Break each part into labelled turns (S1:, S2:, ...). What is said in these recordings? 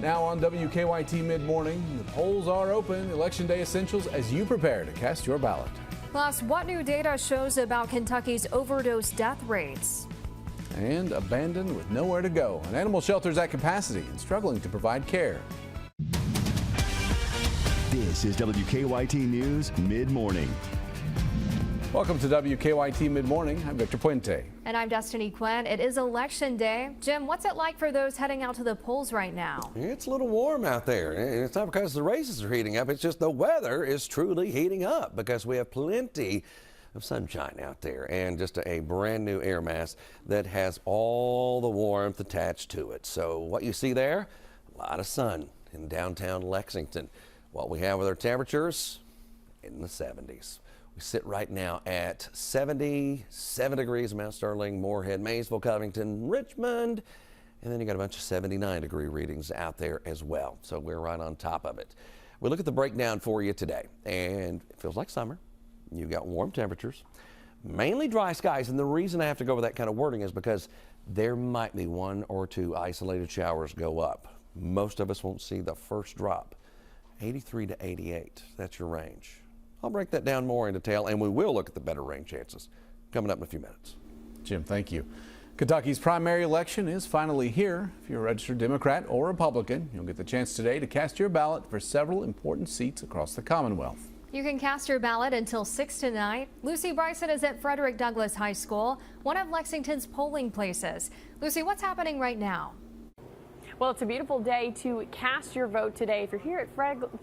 S1: Now on WKYT Mid-Morning, the polls are open. Election Day essentials as you prepare to cast your ballot.
S2: Plus, what new data shows about Kentucky's overdose death rates?
S1: And abandoned with nowhere to go. An animal shelter's at capacity and struggling to provide care.
S3: This is WKYT News Mid-Morning.
S1: Welcome to WKYT Mid-Morning. I'm Victor Puente.
S2: And I'm Destiny Quinn. It is Election Day. Jim, what's it like for those heading out to the polls right now?
S4: It's a little warm out there. And it's not because the races are heating up. It's just the weather is truly heating up because we have plenty of sunshine out there and just a brand new air mass that has all the warmth attached to it. So what you see there, a lot of sun in downtown Lexington. What we have with our temperatures in the 70s. We sit right now at 77 degrees in Mount Sterling, Moorhead, Maysville, Covington, Richmond, and then you got a bunch of 79-degree readings out there as well. So we're right on top of it. We look at the breakdown for you today, and it feels like summer. You've got warm temperatures, mainly dry skies, and the reason I have to go with that kind of wording is because there might be one or two isolated showers go up. Most of us won't see the first drop. 83 to 88, that's your range. I'll break that down more in detail, and we will look at the better rain chances coming up in a few minutes.
S1: Jim, thank you. Kentucky's primary election is finally here. If you're a registered Democrat or Republican, you'll get the chance today to cast your ballot for several important seats across the Commonwealth.
S2: You can cast your ballot until 6 tonight. Lucy Bryson is at Frederick Douglass High School, one of Lexington's polling places. Lucy, what's happening right now?
S5: Well, it's a beautiful day to cast your vote today. If you're here at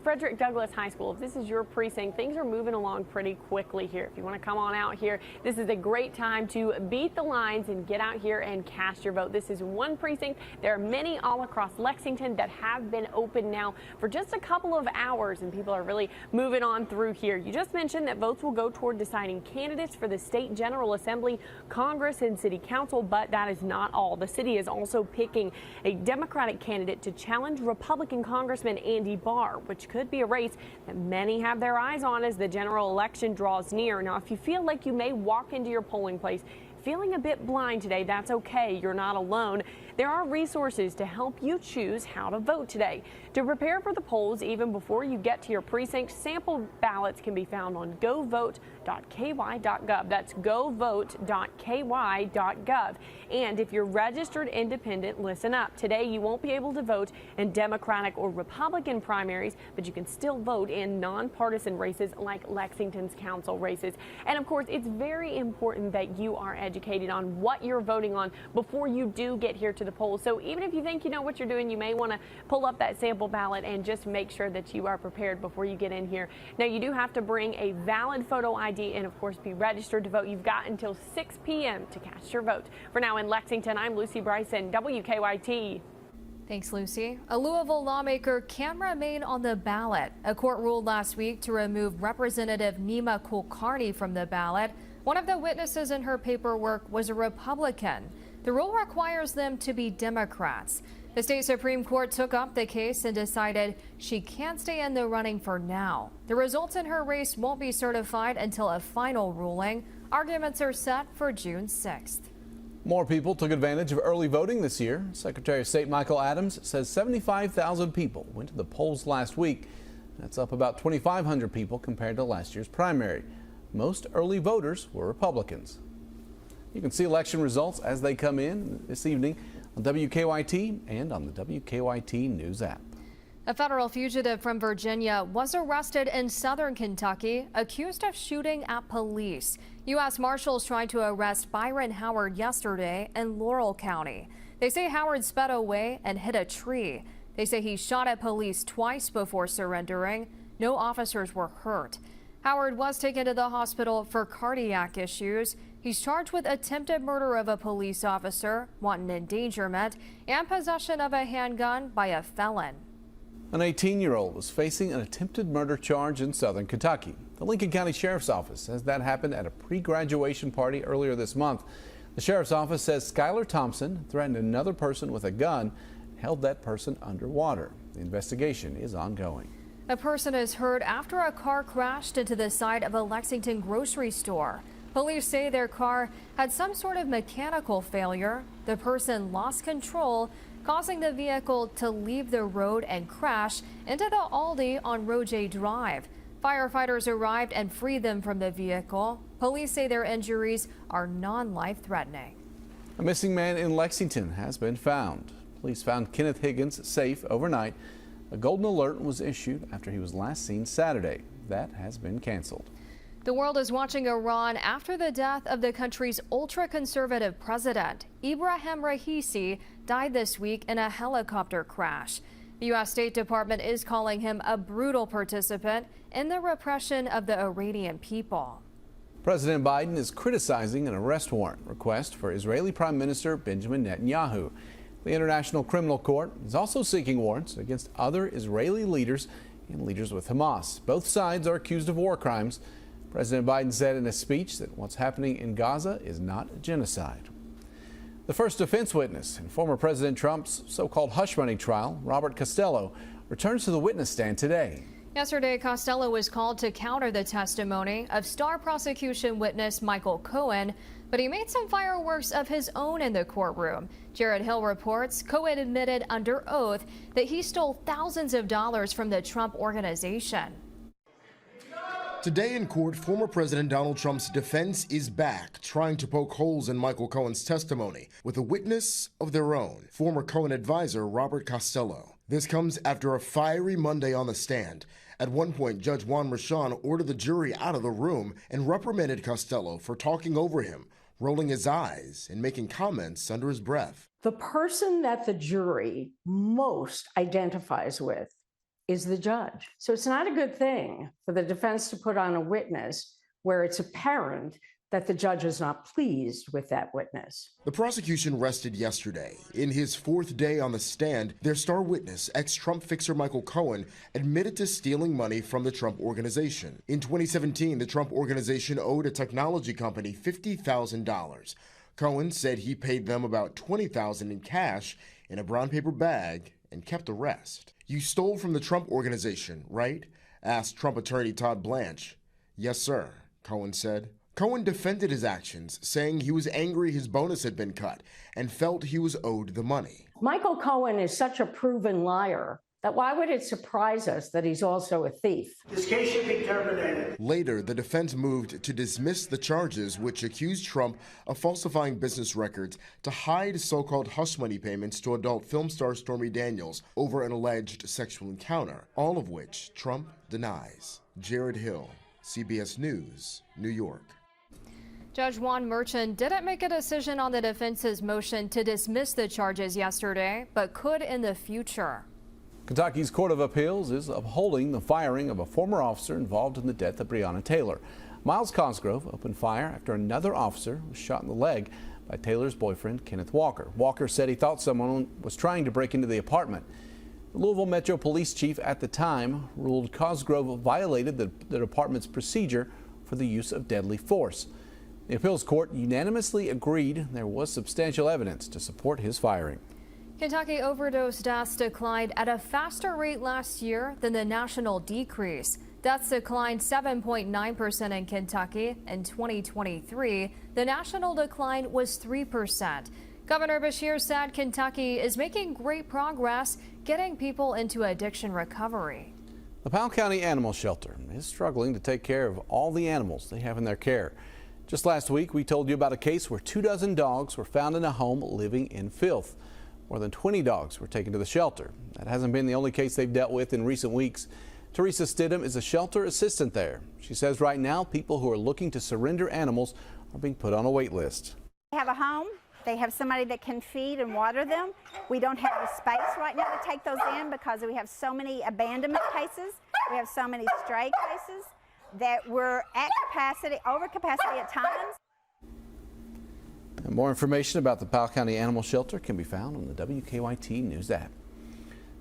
S5: Frederick Douglass High School, if this is your precinct, things are moving along pretty quickly here. If you want to come on out here, this is a great time to beat the lines and get out here and cast your vote. This is one precinct. There are many all across Lexington that have been open now for just a couple of hours, and people are really moving on through here. You just mentioned that votes will go toward deciding candidates for the State General Assembly, Congress, and City Council, but that is not all. The city is also picking a Democratic candidate to challenge Republican Congressman Andy Barr, which could be a race that many have their eyes on as the general election draws near. Now, if you feel like you may walk into your polling place feeling a bit blind today, that's okay. You're not alone. There are resources to help you choose how to vote today. To prepare for the polls, even before you get to your precinct, sample ballots can be found on govote.ky.gov. That's govote.ky.gov. And if you're registered independent, listen up. Today, you won't be able to vote in Democratic or Republican primaries, but you can still vote in nonpartisan races like Lexington's council races. And of course, it's very important that you are educated on what you're voting on before you do get here to the polls. So even if you think you know what you're doing, you may want to pull up that sample ballot and just make sure that you are prepared before you get in here. Now, you do have to bring a valid photo ID and, of course, be registered to vote. You've got until 6 p.m. to cast your vote. For now in Lexington, I'm Lucy Bryson, WKYT.
S2: Thanks, Lucy. A Louisville lawmaker can't remain on the ballot. A court ruled last week to remove Representative Nima Kulkarni from the ballot. One of the witnesses in her paperwork was a Republican. The rule requires them to be Democrats. The state Supreme Court took up the case and decided she can't stay in the running for now. The results in her race won't be certified until a final ruling. Arguments are set for June 6th.
S1: More people took advantage of early voting this year. Secretary of State Michael Adams says 75,000 people went to the polls last week. That's up about 2,500 people compared to last year's primary. Most early voters were Republicans. You can see election results as they come in this evening on WKYT and on the WKYT News app.
S2: A federal fugitive from Virginia was arrested in southern Kentucky, accused of shooting at police. U.S. Marshals tried to arrest Byron Howard yesterday in Laurel County. They say Howard sped away and hit a tree. They say he shot at police twice before surrendering. No officers were hurt. Howard was taken to the hospital for cardiac issues. He's charged with attempted murder of a police officer, wanton endangerment, and possession of a handgun by a felon.
S1: An 18-year-old was facing an attempted murder charge in southern Kentucky. The Lincoln County Sheriff's Office says that happened at a pre-graduation party earlier this month. The Sheriff's Office says Skylar Thompson threatened another person with a gun and held that person underwater. The investigation is ongoing.
S2: A person is hurt after a car crashed into the side of a Lexington grocery store. Police say their car had some sort of mechanical failure. The person lost control causing the vehicle to leave the road and crash into the Aldi on Roje Drive. Firefighters arrived and freed them from the vehicle. Police say their injuries are non-life-threatening.
S1: A missing man in Lexington has been found. Police found Kenneth Higgins safe overnight. A golden alert was issued after he was last seen Saturday. That has been canceled.
S2: The world is watching Iran after the death of the country's ultra-conservative president. Ibrahim Raisi died this week in a helicopter crash. The U.S. State Department is calling him a brutal participant in the repression of the Iranian people.
S1: President Biden is criticizing an arrest warrant request for Israeli Prime Minister Benjamin Netanyahu. The International Criminal Court is also seeking warrants against other Israeli leaders and leaders with Hamas. Both sides are accused of war crimes. President Biden said in a speech that what's happening in Gaza is not genocide. The first defense witness in former President Trump's so-called hush money trial, Robert Costello, returns to the witness stand today.
S2: Yesterday, Costello was called to counter the testimony of star prosecution witness Michael Cohen, but he made some fireworks of his own in the courtroom. Jared Hill reports Cohen admitted under oath that he stole thousands of dollars from the Trump Organization.
S6: Today in court, former President Donald Trump's defense is back, trying to poke holes in Michael Cohen's testimony with a witness of their own, former Cohen advisor Robert Costello. This comes after a fiery Monday on the stand. At one point, Judge Juan Merchan ordered the jury out of the room and reprimanded Costello for talking over him, rolling his eyes and making comments under his breath.
S7: The person that the jury most identifies with is the judge. So it's not a good thing for the defense to put on a witness where it's apparent that the judge is not pleased with that witness.
S6: The prosecution rested yesterday. In his fourth day on the stand, their star witness, ex-Trump fixer Michael Cohen, admitted to stealing money from the Trump Organization. In 2017, the Trump Organization owed a technology company $50,000. Cohen said he paid them about $20,000 in cash in a brown paper bag and kept the rest. "You stole from the Trump Organization, right?" asked Trump attorney Todd Blanche. "Yes, sir," Cohen said. Cohen defended his actions, saying he was angry his bonus had been cut and felt he was owed the money.
S7: Michael Cohen is such a proven liar that why would it surprise us that he's also a thief?
S8: This case should be terminated.
S6: Later, the defense moved to dismiss the charges which accused Trump of falsifying business records to hide so-called hush money payments to adult film star Stormy Daniels over an alleged sexual encounter, all of which Trump denies. Jared Hill, CBS News, New York.
S2: Judge Juan Merchan didn't make a decision on the defense's motion to dismiss the charges yesterday, but could in the future.
S1: Kentucky's Court of Appeals is upholding the firing of a former officer involved in the death of Breonna Taylor. Miles Cosgrove opened fire after another officer was shot in the leg by Taylor's boyfriend, Kenneth Walker. Walker said he thought someone was trying to break into the apartment. The Louisville Metro Police Chief at the time ruled Cosgrove violated the department's procedure for the use of deadly force. The appeals court unanimously agreed there was substantial evidence to support his firing.
S2: Kentucky overdose deaths declined at a faster rate last year than the national decrease. Deaths declined 7.9% in Kentucky. In 2023, the national decline was 3%. Governor Beshear said Kentucky is making great progress getting people into addiction recovery.
S1: The Powell County Animal Shelter is struggling to take care of all the animals they have in their care. Just last week, we told you about a case where 24 dogs were found in a home living in filth. More than 20 dogs were taken to the shelter. That hasn't been the only case they've dealt with in recent weeks. Teresa Stidham is a shelter assistant there. She says right now, people who are looking to surrender animals are being put on a wait list.
S9: They have a home. They have somebody that can feed and water them. We don't have the space right now to take those in because we have so many abandonment cases. We have so many stray cases that we're at capacity, over capacity at times.
S1: And more information about the Powell County Animal Shelter can be found on the WKYT News app.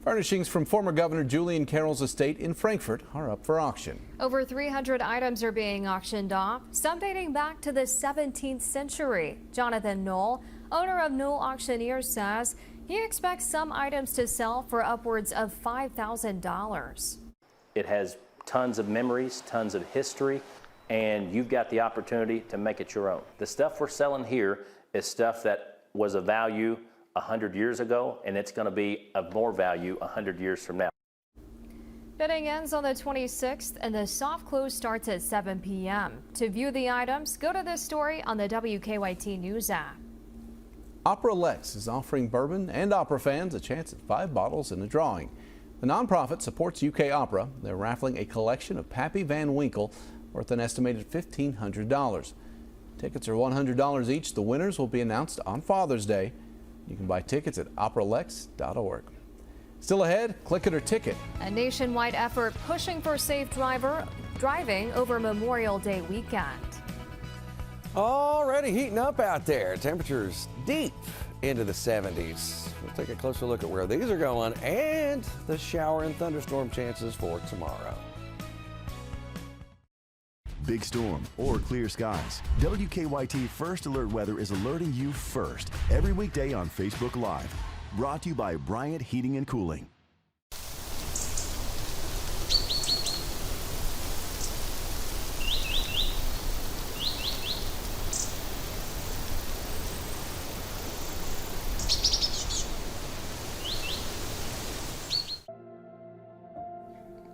S1: Furnishings from former Governor Julian Carroll's estate in Frankfort are up for auction.
S2: Over 300 items are being auctioned off, some dating back to the 17th century. Jonathan Knoll, owner of Knoll Auctioneers, says he expects some items to sell for upwards of $5,000.
S10: It has tons of memories, tons of history, and you've got the opportunity to make it your own. The stuff we're selling here is stuff that was of value 100 years ago, and it's going to be of more value 100 years from now.
S2: Bidding ends on the 26th and the soft close starts at 7 p.m. To view the items, go to this story on the WKYT News app.
S1: Opera Lex is offering bourbon and opera fans a chance at 5 bottles in a drawing. The nonprofit supports UK Opera. They're raffling a collection of Pappy Van Winkle worth an estimated $1,500. Tickets are $100 each. The winners will be announced on Father's Day. You can buy tickets at operalex.org. Still ahead, click it or ticket.
S2: A nationwide effort pushing for safe driving over Memorial Day weekend.
S4: Already heating up out there. Temperatures deep into the 70s. We'll take a closer look at where these are going and the shower and thunderstorm chances for tomorrow.
S3: Big storm or clear skies. WKYT First Alert Weather is alerting you first every weekday on Facebook Live. Brought to you by Bryant Heating and Cooling.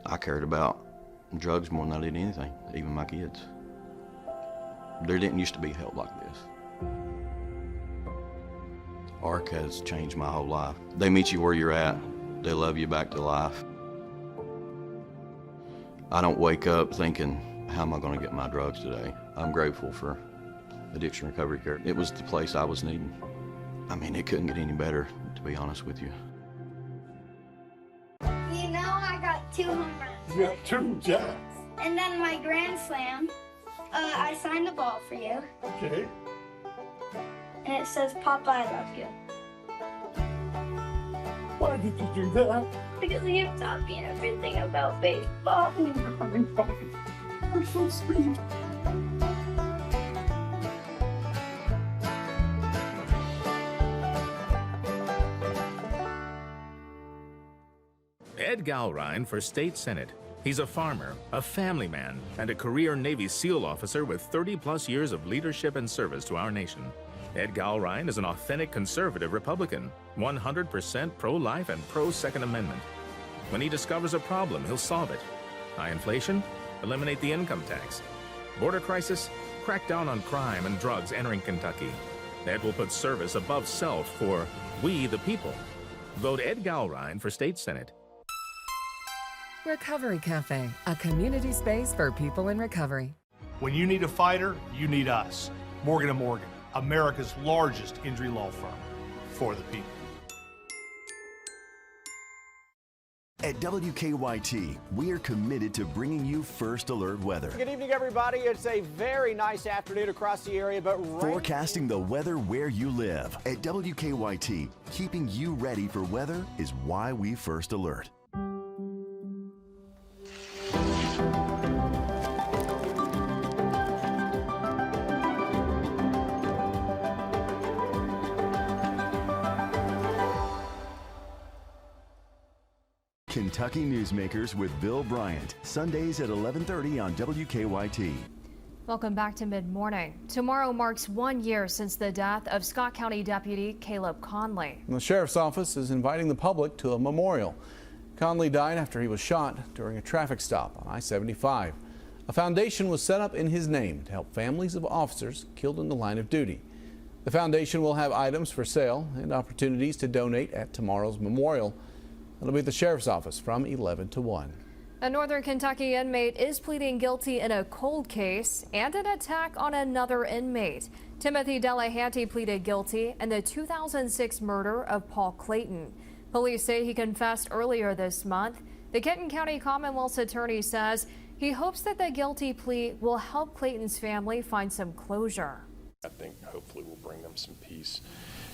S11: I cared about drugs more than I did anything, even my kids. There didn't used to be help like this. ARC has changed my whole life. They meet you where you're at. They love you back to life. I don't wake up thinking, how am I going to get my drugs today? I'm grateful for Addiction Recovery Care. It was the place I was needing. I mean, it couldn't get any better, to be honest with you.
S12: You know, I got 2 home runs.
S8: You got 2 jacks.
S12: And then my grand slam, I signed the ball for you.
S8: Okay.
S12: And it says, Papa, I love you.
S8: Why did you do that?
S12: Because you taught me everything about baseball.
S8: I'm so sweet.
S13: Ed Gowrine for State Senate. He's a farmer, a family man, and a career Navy SEAL officer with 30-plus years of leadership and service to our nation. Ed Gowrine is an authentic conservative Republican, 100% pro-life and pro-Second Amendment. When he discovers a problem, he'll solve it. High inflation? Eliminate the income tax. Border crisis? Crack down on crime and drugs entering Kentucky. Ed will put service above self for we the people. Vote Ed Gowrine for State Senate.
S14: Recovery Cafe, a community space for people in recovery.
S15: When you need a fighter, you need us. Morgan & Morgan, America's largest injury law firm. For the people.
S3: At WKYT, we are committed to bringing you First Alert Weather.
S16: Good evening, everybody. It's a very nice afternoon across the area, but
S3: forecasting the weather where you live. At WKYT, keeping you ready for weather is why we First Alert. Kentucky Newsmakers with Bill Bryant, Sundays at 11:30 on WKYT.
S2: Welcome back to Mid-Morning. Tomorrow marks 1 year since the death of Scott County Deputy Caleb Conley.
S1: The sheriff's office is inviting the public to a memorial. Conley died after he was shot during a traffic stop on I-75. A foundation was set up in his name to help families of officers killed in the line of duty. The foundation will have items for sale and opportunities to donate at tomorrow's memorial. It'll be at the sheriff's office from 11 to 1.
S2: A Northern Kentucky inmate is pleading guilty in a cold case and an attack on another inmate. Timothy Delahanty pleaded guilty in the 2006 murder of Paul Clayton. Police say he confessed earlier this month. The Kenton County Commonwealth's attorney says he hopes that the guilty plea will help Clayton's family find some closure.
S17: I think hopefully we'll bring them some peace.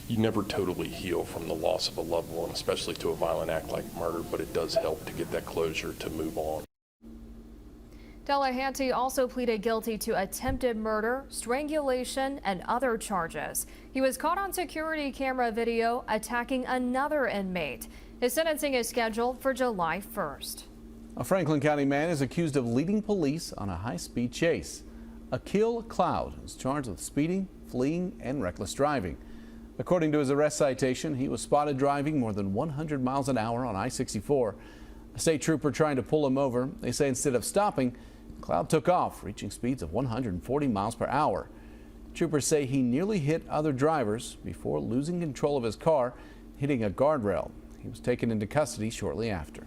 S17: You never totally heal from the loss of a loved one, especially to a violent act like murder, but it does help to get that closure to move on.
S2: Delahanty also pleaded guilty to attempted murder, strangulation, and other charges. He was caught on security camera video attacking another inmate. His sentencing is scheduled for July 1st.
S1: A Franklin County man is accused of leading police on a high-speed chase. Akil Cloud is charged with speeding, fleeing, and reckless driving. According to his arrest citation, he was spotted driving more than 100 miles an hour on I-64. A state trooper trying to pull him over. They say instead of stopping, Cloud took off, reaching speeds of 140 miles per hour. Troopers say he nearly hit other drivers before losing control of his car, hitting a guardrail. He was taken into custody shortly after.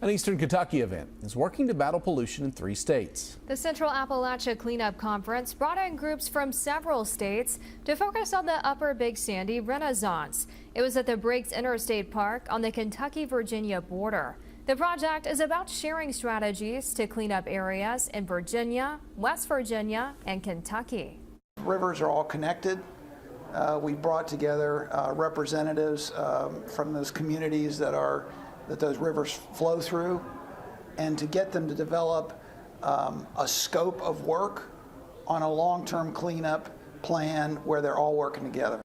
S1: An Eastern Kentucky event is working to battle pollution in 3 states.
S2: The Central Appalachia Cleanup Conference brought in groups from several states to focus on the Upper Big Sandy Renaissance. It was at the Briggs Interstate Park on the Kentucky-Virginia border. The project is about sharing strategies to clean up areas in Virginia, West Virginia, and Kentucky.
S18: Rivers are all connected. We brought together representatives from those communities that those rivers flow through, and to get them to develop a scope of work on a long-term cleanup plan where they're all working together.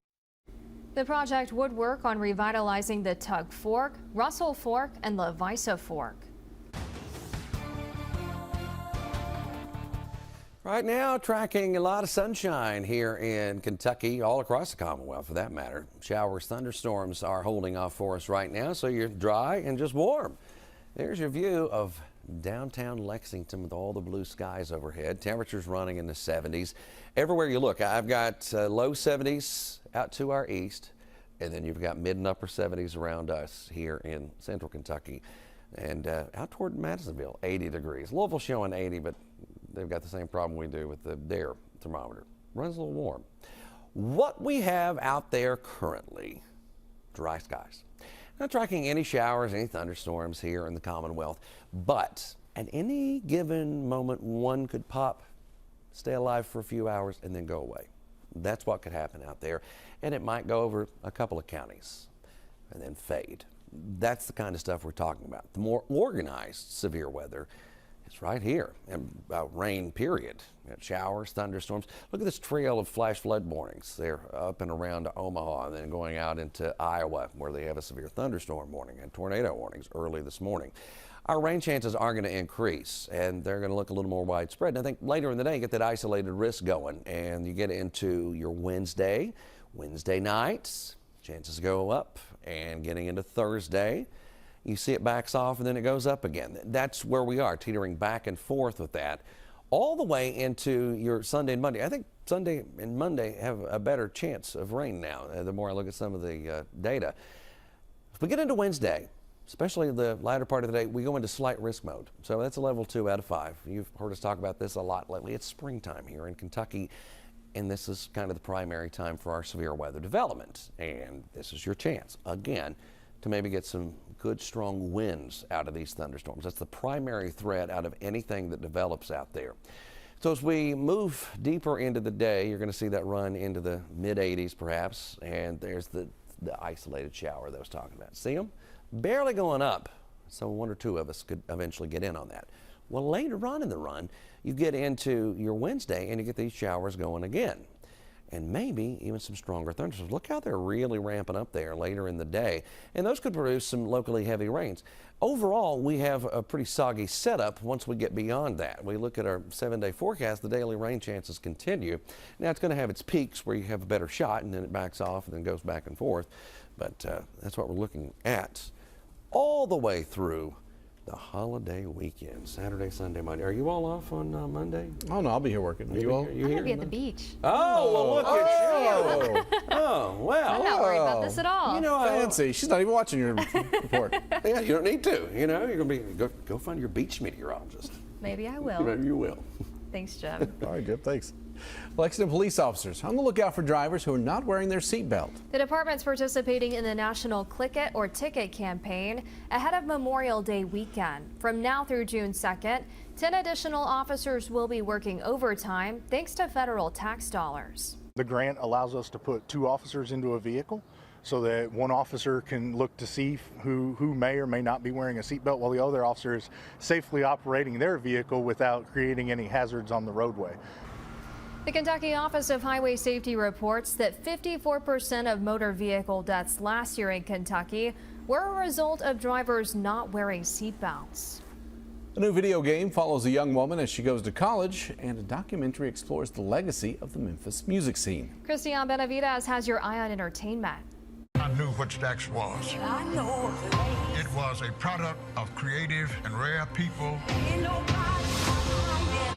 S2: The project would work on revitalizing the Tug Fork, Russell Fork, and Levisa Fork.
S4: Right now, tracking a lot of sunshine here in Kentucky, all across the Commonwealth for that matter. Showers, thunderstorms are holding off for us right now, so you're dry and just warm. There's your view of downtown Lexington with all the blue skies overhead. Temperatures running in the 70s. Everywhere you look, I've got low 70s out to our east, and then you've got mid and upper 70s around us here in central Kentucky. And out toward Madisonville, 80 degrees. Louisville showing 80, but they've got the same problem we do with their thermometer. Runs a little warm. What we have out there currently, dry skies. Not tracking any showers, any thunderstorms here in the Commonwealth, but at any given moment, one could pop, stay alive for a few hours, and then go away. That's what could happen out there, and it might go over a couple of counties and then fade. That's the kind of stuff we're talking about. The more organized severe weather is right here, and rain period. Showers, thunderstorms. Look at this trail of flash flood warnings. They're up and around Omaha and then going out into Iowa where they have a severe thunderstorm warning and tornado warnings early this morning. Our rain chances are going to increase, and they're going to look a little more widespread. And I think later in the day, you get that isolated risk going, and you get into your Wednesday nights, chances go up, and getting into Thursday, you see it backs off and then it goes up again. That's where we are, teetering back and forth with that, all the way into your Sunday and Monday. I think Sunday and Monday have a better chance of rain now, the more I look at some of the data. If we get into Wednesday, especially the latter part of the day, we go into slight risk mode. So that's a level 2 out of 5. You've heard us talk about this a lot lately. It's springtime here in Kentucky, and this is kind of the primary time for our severe weather development. And this is your chance, again, to maybe get some good strong winds out of these thunderstorms. That's the primary threat out of anything that develops out there. So as we move deeper into the day, you're going to see that run into the mid 80s perhaps, and there's the isolated shower that I was talking about. See them? Barely going up, so one or two of us could eventually get in on that. Well, later on in the run, you get into your Wednesday and you get these showers going again, and maybe even some stronger thunderstorms. Look how they're really ramping up there later in the day, and those could produce some locally heavy rains. Overall, we have a pretty soggy setup once we get beyond that. We look at our 7-day forecast, the daily rain chances continue. Now it's going to have its peaks where you have a better shot and then it backs off and then goes back and forth, but that's what we're looking at all the way through the holiday weekend, Saturday, Sunday, Monday. Are you all off on Monday?
S1: Oh, no, I'll be here working. Are you all?
S2: I'm going to be at the beach.
S4: Oh, well, look at you. Oh, well.
S2: I'm not worried about this at all.
S4: You know,
S1: Fancy. She's not even watching your report.
S4: Yeah, you don't need to. You know, you're going to go find your beach meteorologist.
S2: Maybe I will.
S4: Maybe you will.
S2: Thanks, Jim.
S1: All right, good, thanks. Lexington police officers on the lookout for drivers who are not wearing their seatbelt.
S2: The department's participating in the national Click It or Ticket campaign ahead of Memorial Day weekend. From now through June 2nd, 10 additional officers will be working overtime thanks to federal tax dollars.
S19: The grant allows us to put 2 officers into a vehicle so that one officer can look to see who may or may not be wearing a seatbelt while the other officer is safely operating their vehicle without creating any hazards on the roadway.
S2: The Kentucky Office of Highway Safety reports that 54% of motor vehicle deaths last year in Kentucky were a result of drivers not wearing seatbelts.
S1: A new video game follows a young woman as she goes to college, and a documentary explores the legacy of the Memphis music scene.
S2: Christian Benavides has your eye on entertainment.
S8: I knew what Stax was.
S12: I know.
S8: It was a product of creative and rare people.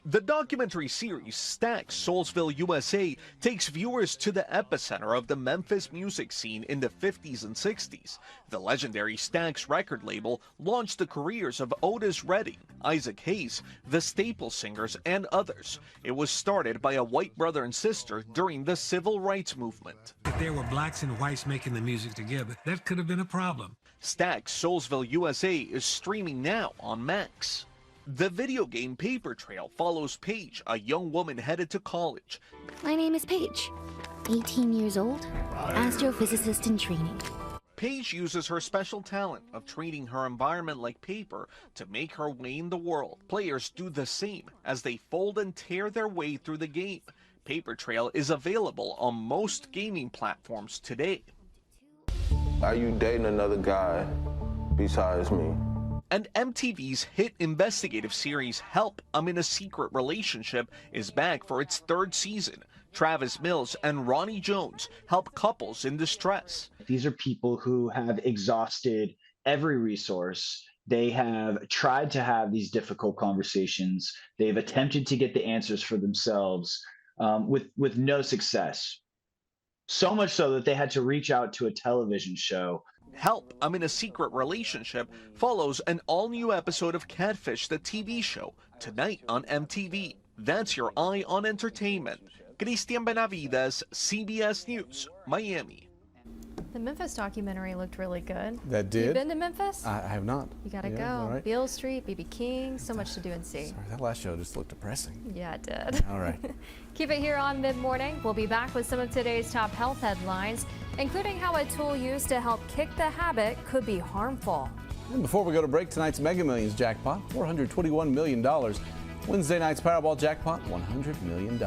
S20: The documentary series Stax Soulsville, USA takes viewers to the epicenter of the Memphis music scene in the 50s and 60s. The legendary Stax record label launched the careers of Otis Redding, Isaac Hayes, the Staple Singers, and others. It was started by a white brother and sister during the civil rights movement.
S21: If there were blacks and whites making the music together, that could have been a problem.
S20: Stax Soulsville, USA is streaming now on Max. The video game Paper Trail follows Paige, a young woman headed to college.
S22: My name is Paige, 18 years old, astrophysicist in training.
S20: Paige uses her special talent of treating her environment like paper to make her way in the world. Players do the same as they fold and tear their way through the game. Paper Trail is available on most gaming platforms today.
S23: Are you dating another guy besides me?
S20: And MTV's hit investigative series Help, I'm in a Secret Relationship is back for its third season. Travis Mills and Ronnie Jones help couples in distress.
S24: These are people who have exhausted every resource. They have tried to have these difficult conversations. They've attempted to get the answers for themselves with no success. So much so that they had to reach out to a television show.
S20: Help, I'm in a Secret Relationship follows an all-new episode of Catfish, the TV show, tonight on MTV. That's your eye on entertainment. Christian Benavides, CBS News, Miami.
S2: The Memphis documentary looked really good.
S1: That did?
S2: You been to Memphis?
S1: I have not.
S2: You gotta
S1: Yeah,
S2: go.
S1: all right.
S2: Beale Street, B.B. King, so much to do and see.
S1: Sorry, that last show just looked depressing.
S2: Yeah, it did.
S1: All right.
S2: Keep it here on Mid-Morning. We'll be back with some of today's top health headlines, including how a tool used to help kick the habit could be harmful.
S1: And before we go to break, tonight's Mega Millions jackpot, $421 million. Wednesday night's Powerball jackpot, $100 million.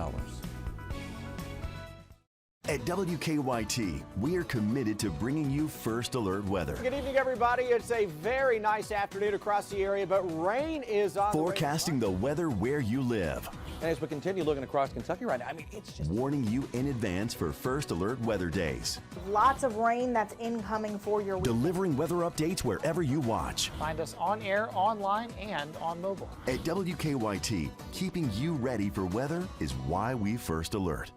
S3: At WKYT, we're committed to bringing you First Alert weather.
S16: Good evening, everybody. It's a very nice afternoon across the area, but rain is on
S3: Forecasting the weather where you live.
S25: And as we continue looking across Kentucky right now, I mean, it's just
S3: warning you in advance for First Alert weather days.
S26: Lots of rain that's incoming for your week.
S3: Delivering weather updates wherever you watch.
S26: Find us on air, online, and on mobile.
S3: At WKYT, keeping you ready for weather is why we First Alert.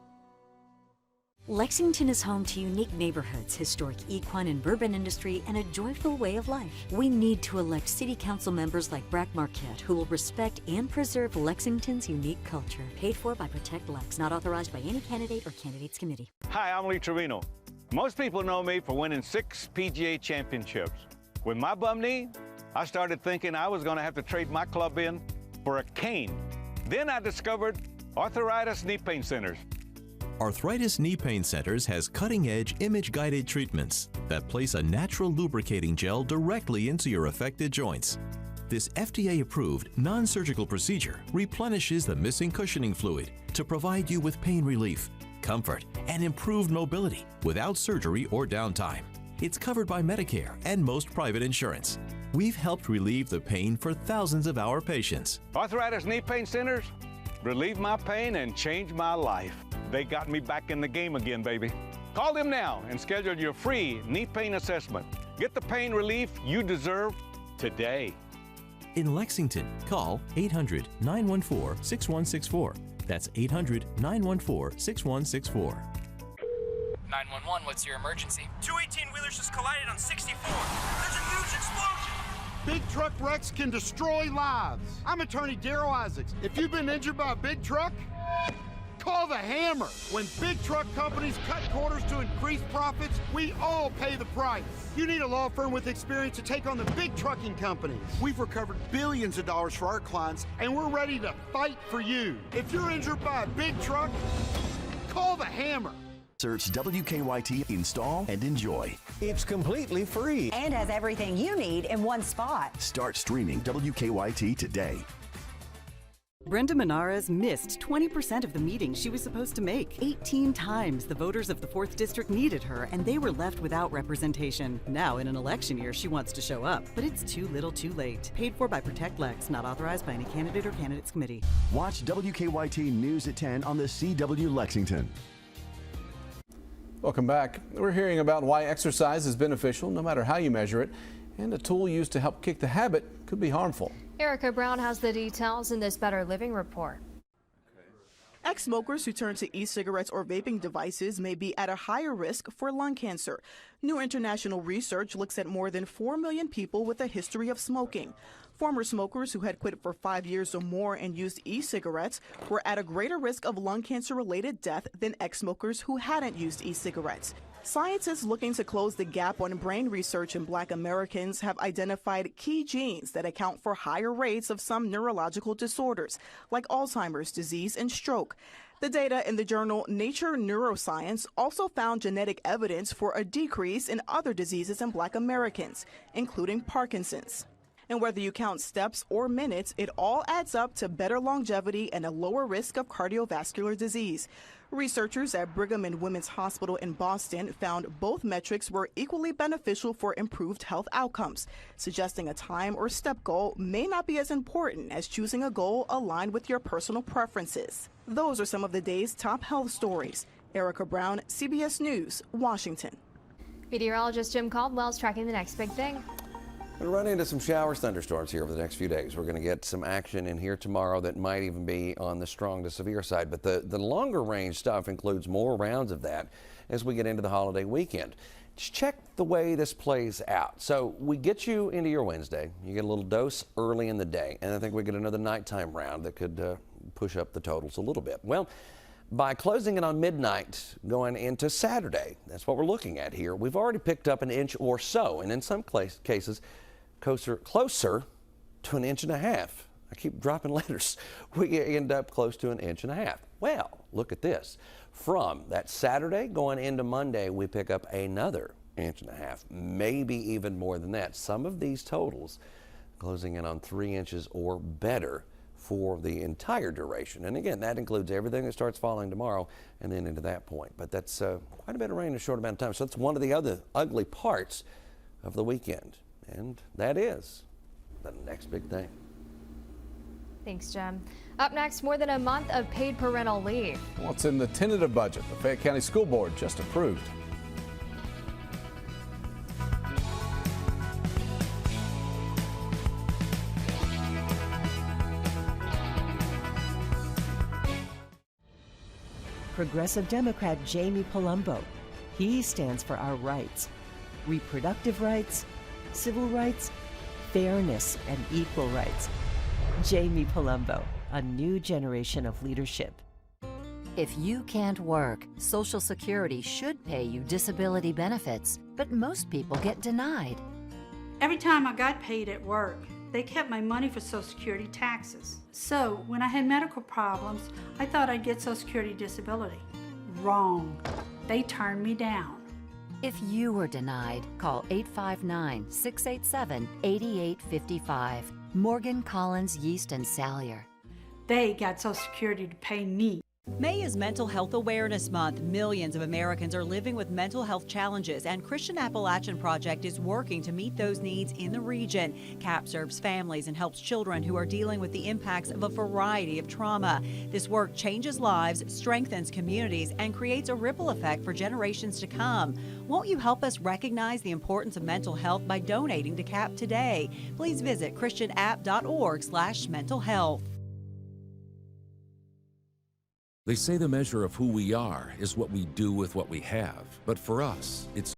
S27: Lexington is home to unique neighborhoods, historic equine and bourbon industry, and a joyful way of life. We need to elect city council members like Brack Marquette who will respect and preserve Lexington's unique culture. Paid for by Protect Lex, not authorized by any candidate or candidates committee.
S28: Hi, I'm Lee Trevino. Most people know me for winning 6 PGA championships. With my bum knee, I started thinking I was going to have to trade my club in for a cane. Then I discovered Arthritis Knee Pain Centers.
S29: Arthritis Knee Pain Centers has cutting-edge image-guided treatments that place a natural lubricating gel directly into your affected joints. This FDA-approved, non-surgical procedure replenishes the missing cushioning fluid to provide you with pain relief, comfort, and improved mobility without surgery or downtime. It's covered by Medicare and most private insurance. We've helped relieve the pain for thousands of our patients.
S28: Arthritis Knee Pain Centers relieve my pain and change my life. They got me back in the game again, baby. Call them now and schedule your free knee pain assessment. Get the pain relief you deserve today.
S29: In Lexington, call 800-914-6164. That's 800-914-6164.
S30: 911, what's your emergency? 2 18-wheelers just collided on 64. There's a huge explosion.
S31: Big truck wrecks can destroy lives. I'm attorney Daryl Isaacs. If you've been injured by a big truck, call the hammer. When big truck companies cut corners to increase profits, we all pay the price. You need a law firm with experience to take on the big trucking companies. We've recovered billions of dollars for our clients, and we're ready to fight for you. If you're injured by a big truck, call the hammer.
S3: Search WKYT, install, and enjoy.
S25: It's completely free
S32: and has everything you need in one spot.
S3: Start streaming WKYT today.
S5: Brenda Menares missed 20% of the meetings she was supposed to make. 18 times the voters of the 4th District needed her, and they were left without representation. Now, in an election year, she wants to show up, but it's too little too late. Paid for by Protect Lex, not authorized by any candidate or candidates committee.
S3: Watch WKYT News at 10 on the CW Lexington.
S1: Welcome back. We're hearing about why exercise is beneficial no matter how you measure it, and a tool used to help kick the habit could be harmful.
S2: Erica Brown has the details in this Better Living report.
S6: Ex-smokers who turn to e-cigarettes or vaping devices may be at a higher risk for lung cancer. New international research looks at more than 4 million people with a history of smoking. Former smokers who had quit for 5 years or more and used e-cigarettes were at a greater risk of lung cancer-related death than ex-smokers who hadn't used e-cigarettes. Scientists looking to close the gap on brain research in Black Americans have identified key genes that account for higher rates of some neurological disorders, like Alzheimer's disease and stroke. The data in the journal Nature Neuroscience also found genetic evidence for a decrease in other diseases in Black Americans, including Parkinson's. And whether you count steps or minutes, it all adds up to better longevity and a lower risk of cardiovascular disease. Researchers at Brigham and Women's Hospital in Boston found both metrics were equally beneficial for improved health outcomes, suggesting a time or step goal may not be as important as choosing a goal aligned with your personal preferences. Those are some of the day's top health stories. Erica Brown, CBS News, Washington.
S2: Meteorologist Jim Caldwell is tracking the next big thing.
S4: We'll run into some showers, thunderstorms here over the next few days. We're going to get some action in here tomorrow that might even be on the strong to severe side. But the longer range stuff includes more rounds of that as we get into the holiday weekend. Just check the way this plays out. So we get you into your Wednesday. You get a little dose early in the day. And I think we get another nighttime round that could push up the totals a little bit. Well, by closing it on midnight going into Saturday, that's what we're looking at here. We've already picked up an inch or so, and in some cases, closer to 1.5 inches. I keep dropping letters. We end up close to 1.5 inches. Well, look at this. From that Saturday going into Monday, we pick up another 1.5 inches, maybe even more than that. Some of these totals closing in on 3 inches or better for the entire duration. And again, that includes everything that starts falling tomorrow and then into that point. But that's quite a bit of rain in a short amount of time. So that's one of the other ugly parts of the weekend. And that is the next big thing.
S2: Thanks, Jim. Up next, more than a month of paid parental leave.
S1: What's in the tentative budget the Fayette County School Board just approved?
S7: Progressive Democrat Jamie Palumbo. He stands for our rights, reproductive rights, civil rights, fairness, and equal rights. Jamie Palumbo, a new generation of leadership.
S9: If you can't work, Social Security should pay you disability benefits, but most people get denied.
S10: Every time I got paid at work, they kept my money for Social Security taxes. So when I had medical problems, I thought I'd get Social Security disability. Wrong. They turned me down.
S9: If you were denied, call 859-687-8855. Morgan, Collins, Yeast, and Salyer.
S10: They got Social Security to pay me.
S11: May is Mental Health Awareness Month. Millions of Americans are living with mental health challenges, and Christian Appalachian Project is working to meet those needs in the region. CAP serves families and helps children who are dealing with the impacts of a variety of trauma. This work changes lives, strengthens communities, and creates a ripple effect for generations to come. Won't you help us recognize the importance of mental health by donating to CAP today? Please visit christianapp.org/mentalhealth.
S13: They say the measure of who we are is what we do with what we have. But for us, it's